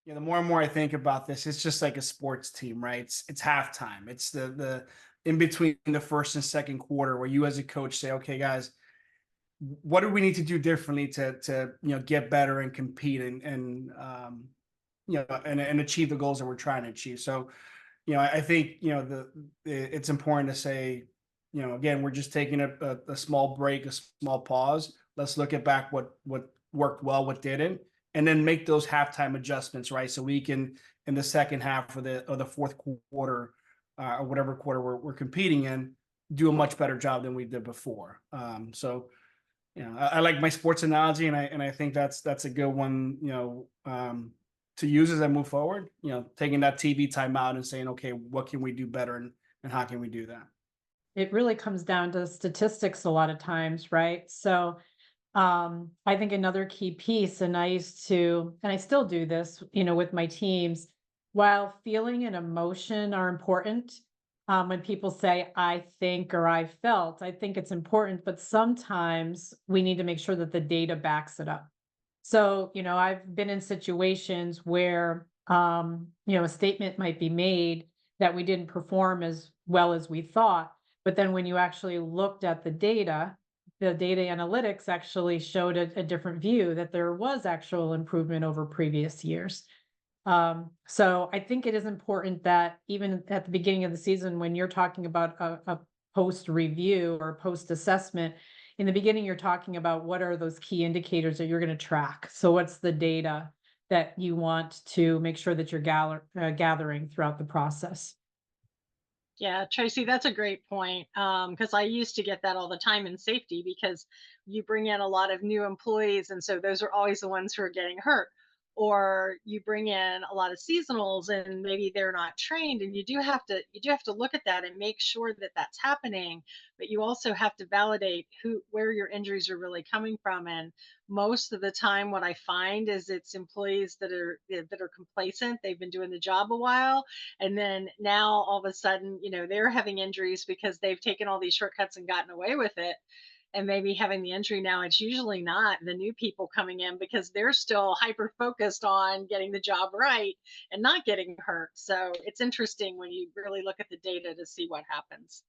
The more and more I think about this, it's just like a sports team, right? It's halftime. It's the in between the first and second quarter where you as a coach say, okay, guys, what do we need to do differently to get better and compete and achieve the goals that we're trying to achieve. So, I think it's important to say, again, we're just taking a small break, a small pause. Let's look at back what worked well, what didn't, and then make those halftime adjustments, right? So we can in the second half of the fourth quarter or whatever quarter we're competing in, do a much better job than we did before. So I like my sports analogy, and I think that's a good one, to use as I move forward. Taking that TV time out and saying, okay, what can we do better, and how can we do that? It really comes down to statistics a lot of times, right? So, I think another key piece, and I used to, and I still do this, with my teams, while feeling and emotion are important, when people say, I think, or I felt, I think it's important, but sometimes we need to make sure that the data backs it up. So, I've been in situations where, a statement might be made that we didn't perform as well as we thought. But then when you actually looked at the data analytics actually showed a different view that there was actual improvement over previous years. So I think it is important that even at the beginning of the season, when you're talking about a post review or post assessment, in the beginning, you're talking about what are those key indicators that you're going to track. So what's the data that you want to make sure that you're gathering throughout the process? Yeah, Tracy, that's a great point. Because I used to get that all the time in safety because you bring in a lot of new employees, and so those are always the ones who are getting hurt. Or you bring in a lot of seasonals, and maybe they're not trained, and you do have to look at that and make sure that that's happening. But you also have to validate where your injuries are really coming from. And most of the time, what I find is it's employees that are complacent. They've been doing the job a while, and then now all of a sudden, they're having injuries because they've taken all these shortcuts and gotten away with it. And maybe having the injury now, it's usually not the new people coming in because they're still hyper focused on getting the job right and not getting hurt. So it's interesting when you really look at the data to see what happens.